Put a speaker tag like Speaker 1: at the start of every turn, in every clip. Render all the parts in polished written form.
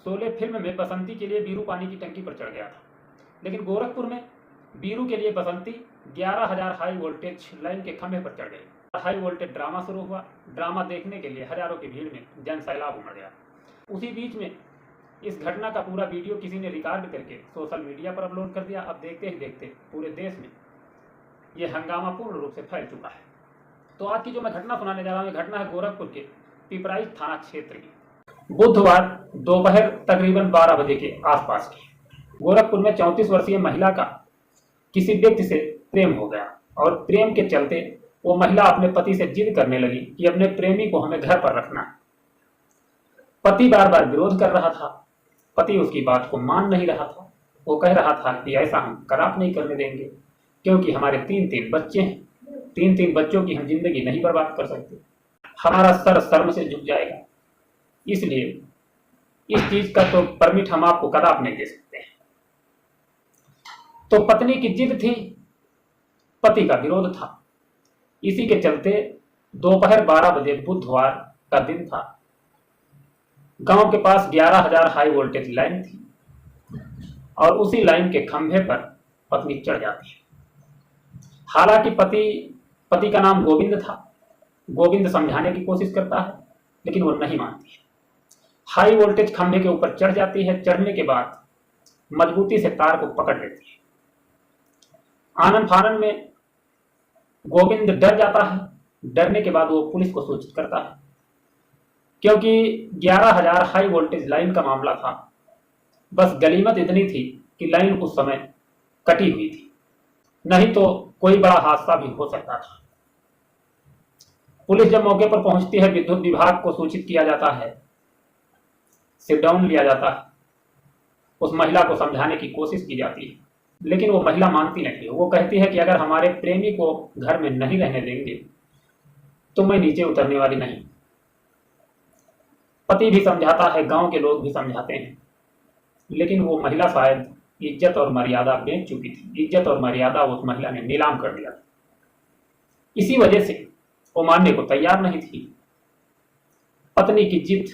Speaker 1: Sholay film में बसंती के लिए बीरू पानी की टंकी पर चढ़ गया था, लेकिन गोरखपुर में बीरू के लिए बसंती 11,000 हाई वोल्टेज लाइन के खंभे पर चढ़ गई। हाई वोल्टेज ड्रामा शुरू हुआ। ड्रामा देखने के लिए हजारों की भीड़ में जन सैलाब उमड़ गया। उसी बीच में इस घटना का पूरा वीडियो किसी ने रिकॉर्ड करके सोशल मीडिया पर अपलोड कर दिया। अब देखते ही देखते पूरे देश में ये हंगामा पूर्ण रूप से फैल चुका है। तो आज की जो मैं घटना सुनाने जा रहा हूँ, ये घटना है गोरखपुर के पिपराइच थाना क्षेत्र की। बुधवार दोपहर तकरीबन 12 बजे के आसपास की गोरखपुर में 34 वर्षीय महिला का किसी व्यक्ति से प्रेम हो गया और प्रेम के चलते वो महिला अपने पति से जिद करने लगी कि अपने प्रेमी को हमें घर पर रखना है। पति बार बार विरोध कर रहा था। पति उसकी बात को मान नहीं रहा था। वो कह रहा था कि ऐसा हम कराप नहीं करने देंगे, क्योंकि हमारे 3 बच्चे हैं। 3 बच्चों की हम जिंदगी नहीं बर्बाद कर सकते। हमारा सर शर्म से झुक जाएगा, इसलिए इस चीज का तो परमिट हम आपको कराप नहीं दे सकते हैं। तो पत्नी की जिद थी, पति का विरोध था। इसी के चलते दोपहर 12 बजे बुधवार का दिन था। गांव के पास 11,000 हाई वोल्टेज लाइन थी और उसी लाइन के खंभे पर पत्नी चढ़ जाती है। हालांकि पति का नाम गोविंद था। गोविंद समझाने की कोशिश करता है, लेकिन वो नहीं मानती है। हाई वोल्टेज खंभे के ऊपर चढ़ जाती है। चढ़ने के बाद मजबूती से तार को पकड़ लेती है। आनन फानन में गोविंद डर जाता है। डरने के बाद वो पुलिस को सूचित करता है, क्योंकि 11,000 हाई वोल्टेज लाइन का मामला था। बस गनीमत इतनी थी कि लाइन उस समय कटी हुई थी, नहीं तो कोई बड़ा हादसा भी हो सकता था। पुलिस जब मौके पर पहुंचती है, विद्युत विभाग को सूचित किया जाता है, सिट डाउन लिया जाता है। उस महिला को समझाने की कोशिश की जाती है, लेकिन वो महिला मानती नहीं है। वो कहती है कि अगर हमारे प्रेमी को घर में नहीं रहने देंगे तो मैं नीचे उतरने वाली नहीं। पति भी समझाता है, गांव के लोग भी समझाते हैं, लेकिन वो महिला शायद इज्जत और मर्यादा बेच चुकी थी। इज्जत और मर्यादा उस महिला ने नीलाम कर दिया। इसी वजह से वो मानने को तैयार नहीं थी। पत्नी की जिद,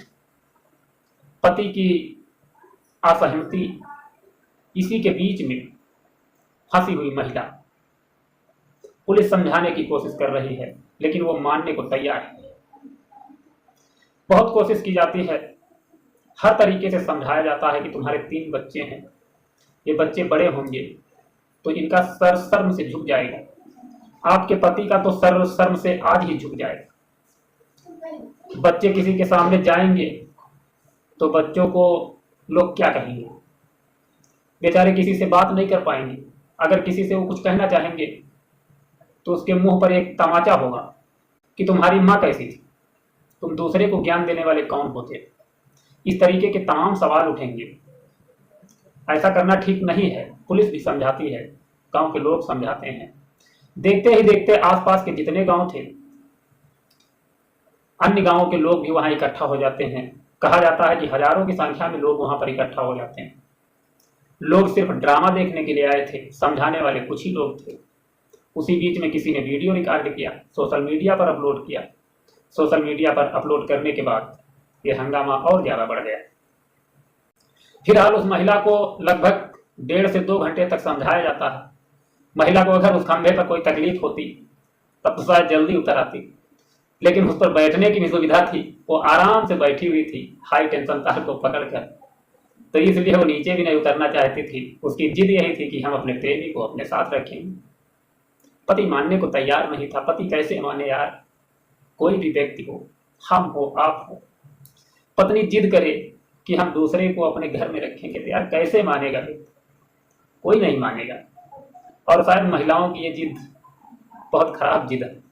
Speaker 1: पति की असहमति, इसी के बीच में फंसी हुई महिला पुलिस समझाने की कोशिश कर रही है, लेकिन वो मानने को तैयार है। बहुत कोशिश की जाती है, हर तरीके से समझाया जाता है कि तुम्हारे 3 बच्चे हैं, ये बच्चे बड़े होंगे तो इनका सर शर्म से झुक जाएगा। आपके पति का तो सर शर्म से आज ही झुक जाएगा। बच्चे किसी के सामने जाएंगे तो बच्चों को लोग क्या कहेंगे? बेचारे किसी से बात नहीं कर पाएंगे। अगर किसी से वो कुछ कहना चाहेंगे तो उसके मुंह पर एक तमाचा होगा कि तुम्हारी माँ कैसी थी, तुम दूसरे को ज्ञान देने वाले कौन होते। इस तरीके के तमाम सवाल उठेंगे। ऐसा करना ठीक नहीं है। पुलिस भी समझाती है, गांव के लोग समझाते हैं। देखते ही देखते आसपास के जितने गांव थे, अन्य गांवों के लोग भी वहां इकट्ठा हो जाते हैं। कहा जाता है कि हजारों की संख्या में लोग वहां पर इकट्ठा हो जाते हैं। लोग सिर्फ ड्रामा देखने के लिए आए थे, समझाने वाले कुछ ही लोग थे। उसी बीच में किसी ने वीडियो रिकॉर्ड किया, सोशल मीडिया पर अपलोड किया। सोशल मीडिया पर अपलोड करने के बाद ये हंगामा और ज्यादा बढ़ गया। फिलहाल उस महिला को लगभग 1.5 से 2 घंटे तक समझाया जाता है। महिला को अगर उस खंभे पर कोई तकलीफ होती तब तो शायद जल्दी उतर आती, लेकिन उस पर बैठने की भी सुविधा थी। वो आराम से बैठी हुई थी हाई टेंशन तार को पकड़कर, तो इसलिए वो नीचे भी नहीं उतरना चाहती थी। उसकी जिद यही थी कि हम अपने प्रेमी को अपने साथ रखेंगे। पति मानने को तैयार नहीं था। पति कैसे माने यार? कोई भी व्यक्ति हो, हम हो, आप हो, पत्नी जिद करे कि हम दूसरे को अपने घर में रखेंगे, तो यार कैसे मानेगा व्यक्ति? कोई नहीं मानेगा। और शायद महिलाओं की ये जिद बहुत खराब जिद है।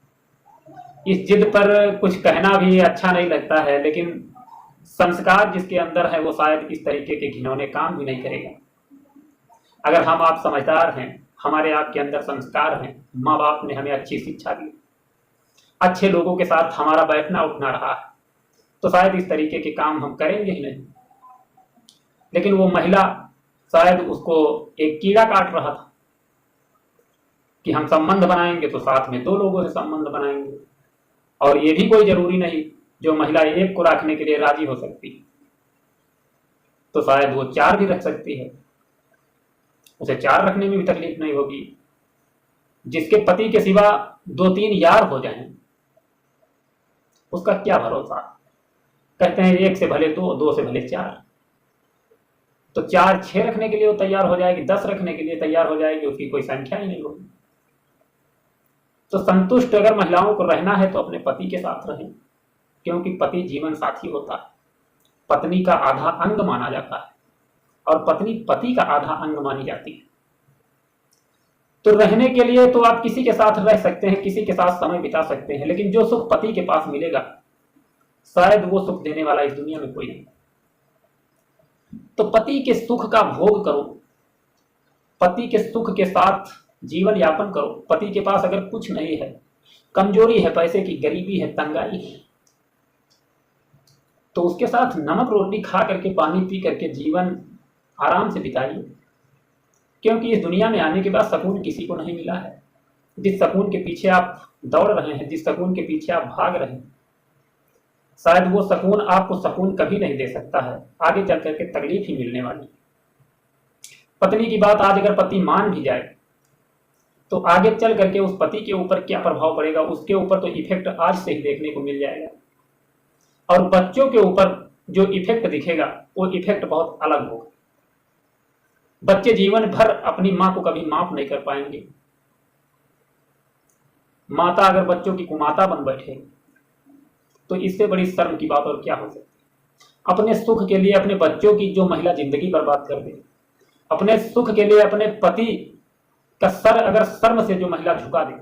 Speaker 1: इस जिद पर कुछ कहना भी अच्छा नहीं लगता है, लेकिन संस्कार जिसके अंदर है वो शायद इस तरीके के घिनौने काम भी नहीं करेगा। अगर हम आप समझदार हैं, हमारे आपके अंदर संस्कार हैं, माँ बाप ने हमें अच्छी शिक्षा दी, अच्छे लोगों के साथ हमारा बैठना उठना रहा है, तो शायद इस तरीके के काम हम करेंगे ही नहीं। लेकिन वो महिला शायद उसको एक कीड़ा काट रहा था कि हम संबंध बनाएंगे तो साथ में 2 लोगों से संबंध बनाएंगे, और ये भी कोई जरूरी नहीं जो महिला एक को रखने के लिए राजी हो सकती। तो शायद वो 4 भी रख सकती है, उसे 4 रखने में भी तकलीफ नहीं होगी। जिसके पति के सिवा 2-3 यार हो जाएं, उसका क्या भरोसा। कहते हैं 1 से भले 2, 2 से भले 4, तो 4-6 रखने के लिए वो तैयार हो जाएगी, 10 रखने के लिए तैयार हो जाएगी, उसकी कोई संख्या ही नहीं होगी। तो संतुष्ट अगर महिलाओं को रहना है तो अपने पति के साथ रहें, क्योंकि पति जीवन साथी होता है, पत्नी का आधा अंग माना जाता है और पत्नी पति का आधा अंग मानी जाती है। तो रहने के लिए तो आप किसी के साथ रह सकते हैं, किसी के साथ समय बिता सकते हैं, लेकिन जो सुख पति के पास मिलेगा शायद वो सुख देने वाला इस दुनिया में कोई नहीं। तो पति के सुख का भोग करो, पति के सुख के साथ जीवन यापन करो। पति के पास अगर कुछ नहीं है, कमजोरी है, पैसे की गरीबी है, तंगाई है, तो उसके साथ नमक रोटी खा करके, पानी पी करके जीवन आराम से बिताइए, क्योंकि इस दुनिया में आने के बाद सुकून किसी को नहीं मिला है। जिस सुकून के पीछे आप दौड़ रहे हैं, जिस सुकून के पीछे आप भाग रहे हैं, शायद वो सुकून आपको सुकून कभी नहीं दे सकता है, आगे चल करके तकलीफ ही मिलने वाली। पत्नी की बात आज अगर पति मान भी जाए तो आगे चल करके उस पति के ऊपर क्या प्रभाव पड़ेगा, उसके ऊपर तो इफेक्ट आज से ही देखने को मिल जाएगा। और बच्चों के ऊपर जो इफेक्ट दिखेगा वो इफेक्ट बहुत अलग होगा। बच्चे जीवन भर अपनी मां को कभी माफ नहीं कर पाएंगे। माता अगर बच्चों की कुमाता बन बैठे तो इससे बड़ी शर्म की बात और क्या हो सकती है। अपने सुख के लिए अपने बच्चों की जो महिला जिंदगी बर्बाद कर दे, अपने सुख के लिए अपने पति का सर अगर शर्म से जो महिला झुका दे,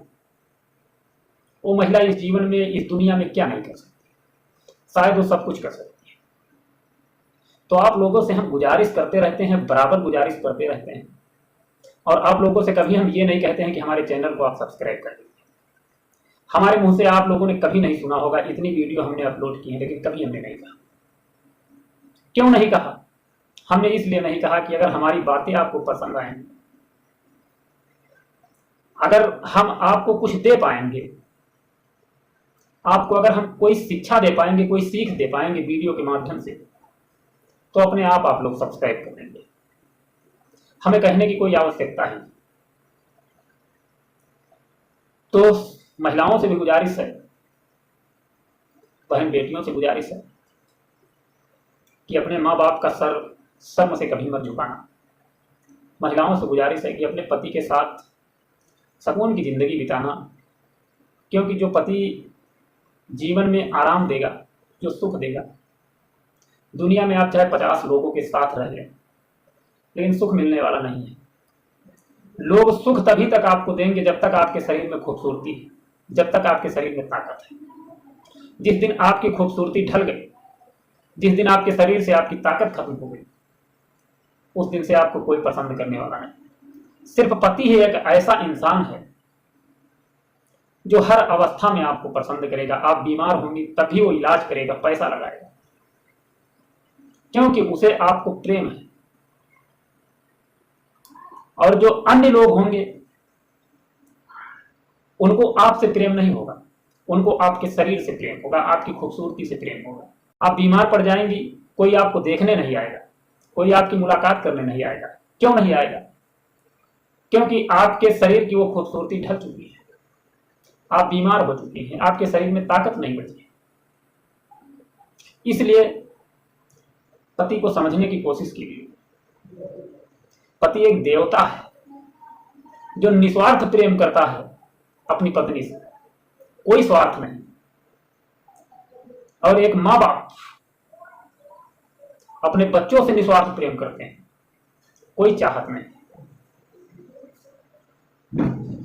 Speaker 1: वो महिला इस जीवन में, इस दुनिया में क्या नहीं कर सकती, शायद वो सब कुछ कर सकती है। तो आप लोगों से हम गुजारिश करते रहते हैं, बराबर गुजारिश करते रहते हैं, और आप लोगों से कभी हम ये नहीं कहते हैं कि हमारे चैनल को आप सब्सक्राइब कर दीजिए। हमारे मुंह से आप लोगों ने कभी नहीं सुना होगा, इतनी वीडियो हमने अपलोड की है, लेकिन कभी हमने नहीं कहा। क्यों नहीं कहा? हमने इसलिए नहीं कहा कि अगर हमारी बातें आपको पसंद आएंगी, अगर हम आपको कुछ दे पाएंगे, आपको अगर हम कोई शिक्षा दे पाएंगे, कोई सीख दे पाएंगे वीडियो के माध्यम से, तो अपने आप लोग सब्सक्राइब कर लेंगे। हमें कहने की कोई आवश्यकता है। तो महिलाओं से भी गुजारिश है, बहन बेटियों से गुजारिश है कि अपने माँ बाप का सर शर्म से कभी मत झुकाना। महिलाओं से गुजारिश है कि अपने पति के साथ सुकून की जिंदगी बिताना, क्योंकि जो पति जीवन में आराम देगा, जो सुख देगा, दुनिया में आप चाहे 50 लोगों के साथ रह लें, लेकिन सुख मिलने वाला नहीं है। लोग सुख तभी तक आपको देंगे जब तक आपके शरीर में खूबसूरती है, जब तक आपके शरीर में ताकत है। जिस दिन आपकी खूबसूरती ढल गई, जिस दिन आपके शरीर से आपकी ताकत खत्म हो गई, उस दिन से आपको कोई पसंद करने वाला नहीं। सिर्फ पति ही एक ऐसा इंसान है जो हर अवस्था में आपको पसंद करेगा। आप बीमार होंगे तभी वो इलाज करेगा, पैसा लगाएगा, क्योंकि उसे आपको प्रेम है। और जो अन्य लोग होंगे उनको आपसे प्रेम नहीं होगा, उनको आपके शरीर से प्रेम होगा, आपकी खूबसूरती से प्रेम होगा। आप बीमार पड़ जाएंगी, कोई आपको देखने नहीं आएगा, कोई आपकी मुलाकात करने नहीं आएगा। क्यों नहीं आएगा? क्योंकि आपके शरीर की वो खूबसूरती ढल चुकी है, आप बीमार हो चुके हैं, आपके शरीर में ताकत नहीं बची है। इसलिए पति को समझने की कोशिश कीजिए। पति एक देवता है जो निस्वार्थ प्रेम करता है अपनी पत्नी से, कोई स्वार्थ नहीं। और एक माँ बाप अपने बच्चों से निस्वार्थ प्रेम करते हैं, कोई चाहत नहीं।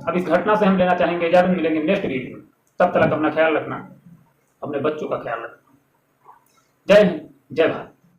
Speaker 1: अब इस घटना से हम लेना चाहेंगे इजाजत, मिलेंगे नेक्स्ट वीडियो में। तब तक अपना ख्याल रखना, अपने बच्चों का ख्याल रखना। जय हिंद, जय भारत।